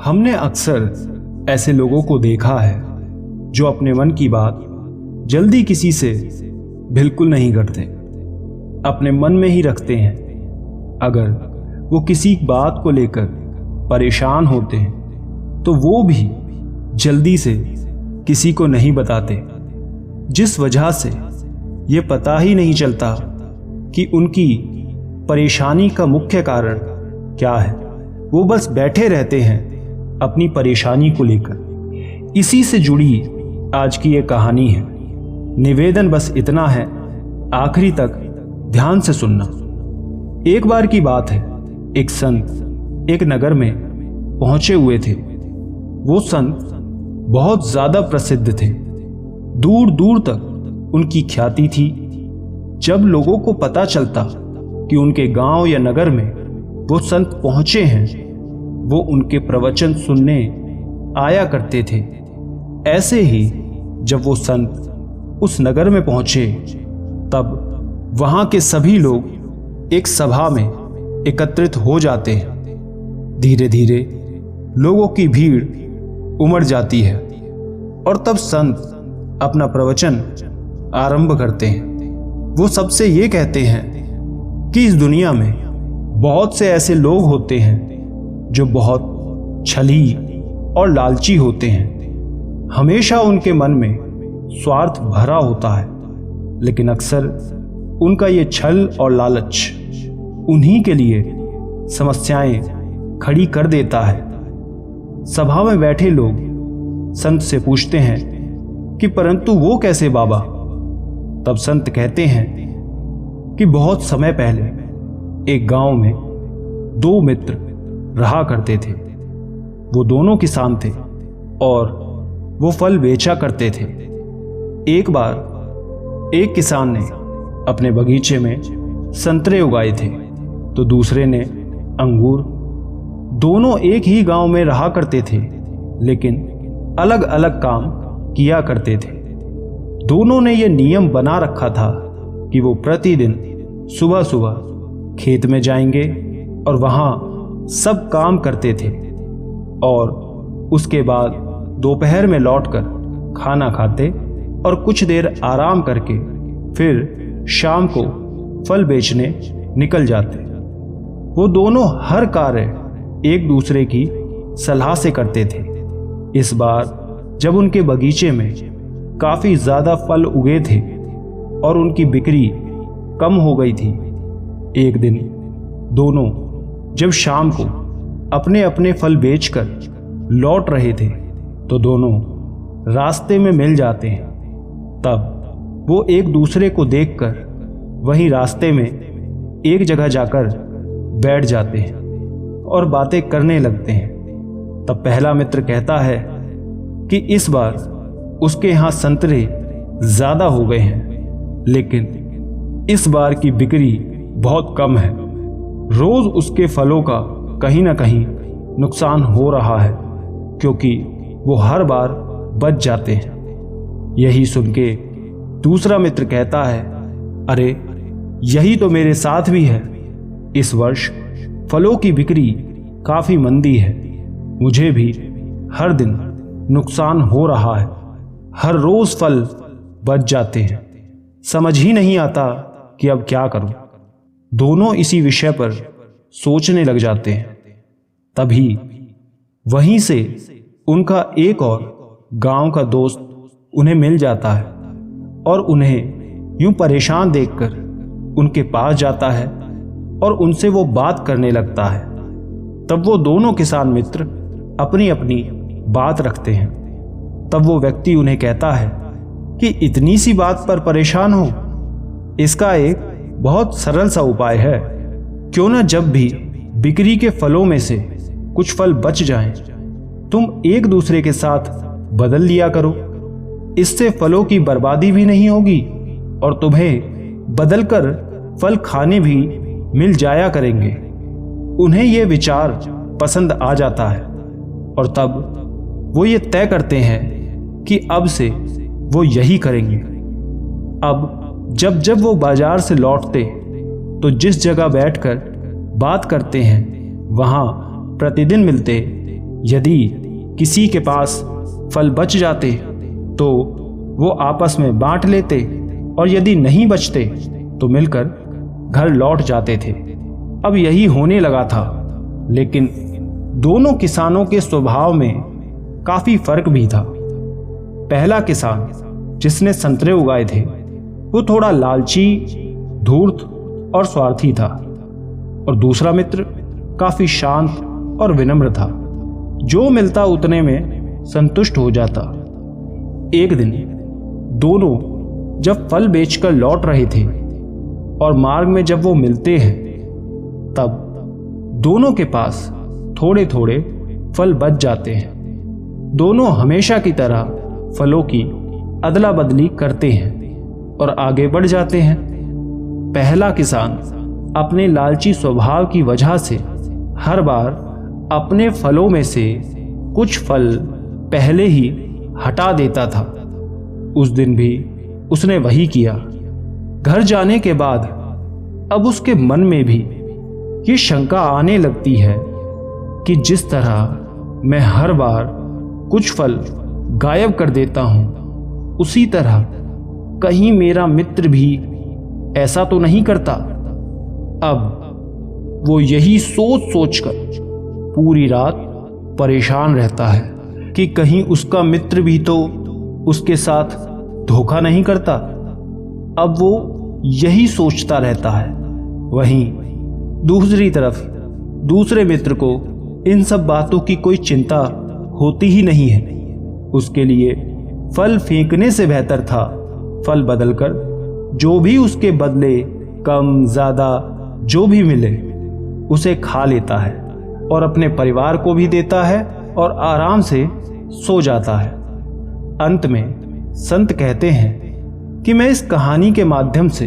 हमने अक्सर ऐसे लोगों को देखा है जो अपने मन की बात जल्दी किसी से बिल्कुल नहीं करते, अपने मन में ही रखते हैं। अगर वो किसी बात को लेकर परेशान होते हैं तो वो भी जल्दी से किसी को नहीं बताते, जिस वजह से ये पता ही नहीं चलता कि उनकी परेशानी का मुख्य कारण क्या है। वो बस बैठे रहते हैं अपनी परेशानी को लेकर। इसी से जुड़ी आज की ये कहानी है। निवेदन बस इतना है, आखिरी तक ध्यान से सुनना। एक बार की बात है, एक संत एक नगर में पहुंचे हुए थे। वो संत बहुत ज्यादा प्रसिद्ध थे, दूर दूर तक उनकी ख्याति थी। जब लोगों को पता चलता कि उनके गांव या नगर में वो संत पहुंचे हैं, वो उनके प्रवचन सुनने आया करते थे। ऐसे ही जब वो संत उस नगर में पहुंचे, तब वहां के सभी लोग एक सभा में एकत्रित हो जाते हैं। धीरे धीरे लोगों की भीड़ उमड़ जाती है और तब संत अपना प्रवचन आरंभ करते हैं। वो सबसे ये कहते हैं कि इस दुनिया में बहुत से ऐसे लोग होते हैं जो बहुत छली और लालची होते हैं। हमेशा उनके मन में स्वार्थ भरा होता है, लेकिन अक्सर उनका ये छल और लालच उन्हीं के लिए समस्याएं खड़ी कर देता है। सभा में बैठे लोग संत से पूछते हैं कि परंतु वो कैसे बाबा? तब संत कहते हैं कि बहुत समय पहले एक गांव में दो मित्र रहा करते थे। वो दोनों किसान थे और वो फल बेचा करते थे। एक बार एक किसान ने अपने बगीचे में संतरे उगाए थे तो दूसरे ने अंगूर। दोनों एक ही गांव में रहा करते थे, लेकिन अलग अलग काम किया करते थे। दोनों ने यह नियम बना रखा था कि वो प्रतिदिन सुबह सुबह खेत में जाएंगे और वहां सब काम करते थे और उसके बाद दोपहर में लौटकर खाना खाते और कुछ देर आराम करके फिर शाम को फल बेचने निकल जाते। वो दोनों हर कार्य एक दूसरे की सलाह से करते थे। इस बार जब उनके बगीचे में काफी ज्यादा फल उगे थे और उनकी बिक्री कम हो गई थी, एक दिन दोनों जब शाम को अपने अपने फल बेचकर लौट रहे थे तो दोनों रास्ते में मिल जाते हैं। तब वो एक दूसरे को देखकर वहीं रास्ते में एक जगह जाकर बैठ जाते हैं और बातें करने लगते हैं। तब पहला मित्र कहता है कि इस बार उसके यहाँ संतरे ज्यादा हो गए हैं, लेकिन इस बार की बिक्री बहुत कम है। रोज उसके फलों का कहीं ना कहीं नुकसान हो रहा है, क्योंकि वो हर बार बच जाते हैं। यही सुन के दूसरा मित्र कहता है, अरे यही तो मेरे साथ भी है। इस वर्ष फलों की बिक्री काफी मंदी है, मुझे भी हर दिन नुकसान हो रहा है। हर रोज फल बच जाते हैं, समझ ही नहीं आता कि अब क्या करूं। दोनों इसी विषय पर सोचने लग जाते हैं। तभी वहीं से उनका एक और गांव का दोस्त उन्हें मिल जाता है और उन्हें यूं परेशान देखकर उनके पास जाता है और उनसे वो बात करने लगता है। तब वो दोनों किसान मित्र अपनी अपनी बात रखते हैं। तब वो व्यक्ति उन्हें कहता है कि इतनी सी बात पर परेशान हो, इसका एक बहुत सरल सा उपाय है। क्यों ना जब भी बिक्री के फलों में से कुछ फल बच जाएं, तुम एक दूसरे के साथ बदल लिया करो। इससे फलों की बर्बादी भी नहीं होगी और तुम्हें बदलकर फल खाने भी मिल जाया करेंगे। उन्हें यह विचार पसंद आ जाता है और तब वो ये तय करते हैं कि अब से वो यही करेंगे। अब जब जब वो बाजार से लौटते तो जिस जगह बैठकर बात करते हैं वहां प्रतिदिन मिलते यदि किसी के पास फल बच जाते तो वो आपस में बांट लेते, और यदि नहीं बचते तो मिलकर घर लौट जाते थे। अब यही होने लगा था, लेकिन दोनों किसानों के स्वभाव में काफी फर्क भी था। पहला किसान जिसने संतरे उगाए थे वो थोड़ा लालची, धूर्त और स्वार्थी था, और दूसरा मित्र काफी शांत और विनम्र था, जो मिलता उतने में संतुष्ट हो जाता। एक दिन दोनों जब फल बेचकर लौट रहे थे और मार्ग में जब वो मिलते हैं, तब दोनों के पास थोड़े थोड़े फल बच जाते हैं। दोनों हमेशा की तरह फलों की अदला बदली करते हैं और आगे बढ़ जाते हैं। पहला किसान अपने लालची स्वभाव की वजह से हर बार अपने फलों में से कुछ फल पहले ही हटा देता था। उस दिन भी उसने वही किया। घर जाने के बाद अब उसके मन में भी ये शंका आने लगती है कि जिस तरह मैं हर बार कुछ फल गायब कर देता हूं, उसी तरह कहीं मेरा मित्र भी ऐसा तो नहीं करता। अब वो यही सोच सोचकर पूरी रात परेशान रहता है कि कहीं उसका मित्र भी तो उसके साथ धोखा नहीं करता। अब वो यही सोचता रहता है। वहीं दूसरी तरफ दूसरे मित्र को इन सब बातों की कोई चिंता होती ही नहीं है। उसके लिए फल फेंकने से बेहतर था फल बदलकर जो भी उसके बदले कम ज्यादा जो भी मिले उसे खा लेता है और अपने परिवार को भी देता है और आराम से सो जाता है। अंत में संत कहते हैं कि मैं इस कहानी के माध्यम से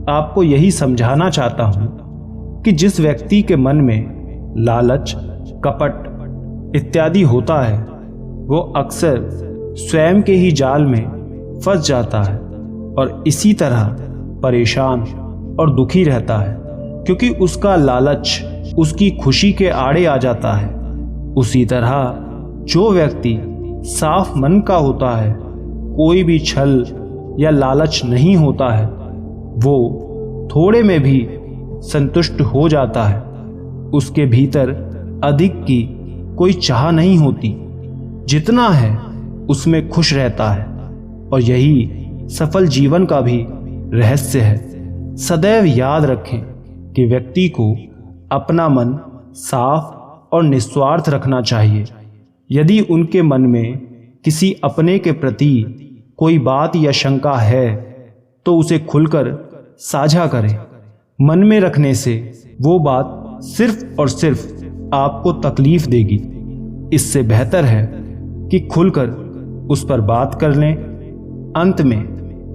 आपको यही समझाना चाहता हूं कि जिस व्यक्ति के मन में लालच, कपट इत्यादि होता है, वो अक्सर स्वयं के ही जाल में फंस जाता है और इसी तरह परेशान और दुखी रहता है, क्योंकि उसका लालच उसकी खुशी के आड़े आ जाता है। उसी तरह जो व्यक्ति साफ मन का होता है, कोई भी छल या लालच नहीं होता है, वो थोड़े में भी संतुष्ट हो जाता है। उसके भीतर अधिक की कोई चाह नहीं होती, जितना है उसमें खुश रहता है। और यही सफल जीवन का भी रहस्य है। सदैव याद रखें कि व्यक्ति को अपना मन साफ और निस्वार्थ रखना चाहिए। यदि उनके मन में किसी अपने के प्रति कोई बात या शंका है तो उसे खुलकर साझा करें। मन में रखने से वो बात सिर्फ और सिर्फ आपको तकलीफ देगी। इससे बेहतर है कि खुलकर उस पर बात कर लें। अंत में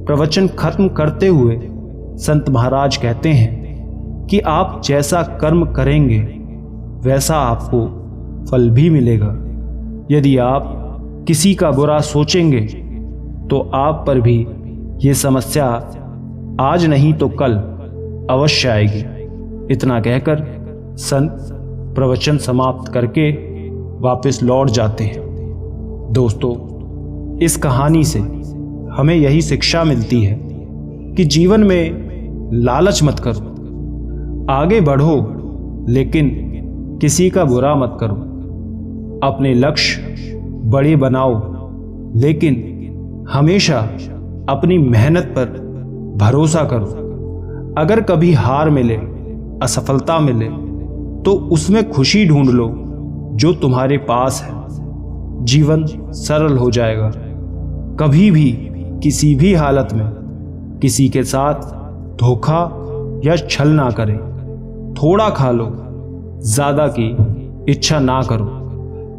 प्रवचन खत्म करते हुए संत महाराज कहते हैं कि आप जैसा कर्म करेंगे वैसा आपको फल भी मिलेगा। यदि आप किसी का बुरा सोचेंगे तो आप पर भी ये समस्या आज नहीं तो कल अवश्य आएगी। इतना कहकर संत प्रवचन समाप्त करके वापस लौट जाते हैं। दोस्तों, इस कहानी से हमें यही शिक्षा मिलती है कि जीवन में लालच मत करो, आगे बढ़ो, लेकिन किसी का बुरा मत करो। अपने लक्ष्य बड़े बनाओ, लेकिन हमेशा अपनी मेहनत पर भरोसा करो। अगर कभी हार मिले, असफलता मिले, तो उसमें खुशी ढूंढ लो जो तुम्हारे पास है। जीवन सरल हो जाएगा। कभी भी किसी भी हालत में किसी के साथ धोखा या छल ना करें। थोड़ा खा लो, ज्यादा की इच्छा ना करो,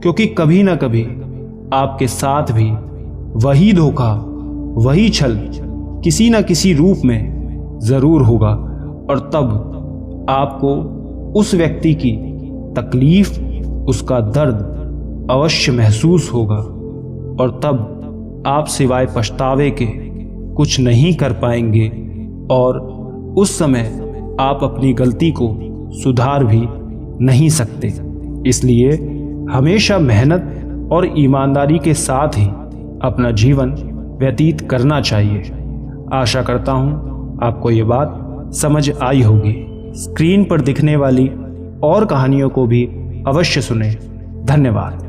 क्योंकि कभी ना कभी आपके साथ भी वही धोखा, वही छल किसी न किसी रूप में जरूर होगा, और तब आपको उस व्यक्ति की तकलीफ, उसका दर्द अवश्य महसूस होगा, और तब आप सिवाय पछतावे के कुछ नहीं कर पाएंगे, और उस समय आप अपनी गलती को सुधार भी नहीं सकते। इसलिए हमेशा मेहनत और ईमानदारी के साथ ही अपना जीवन व्यतीत करना चाहिए। आशा करता हूँ आपको ये बात समझ आई होगी। स्क्रीन पर दिखने वाली और कहानियों को भी अवश्य सुनें। धन्यवाद।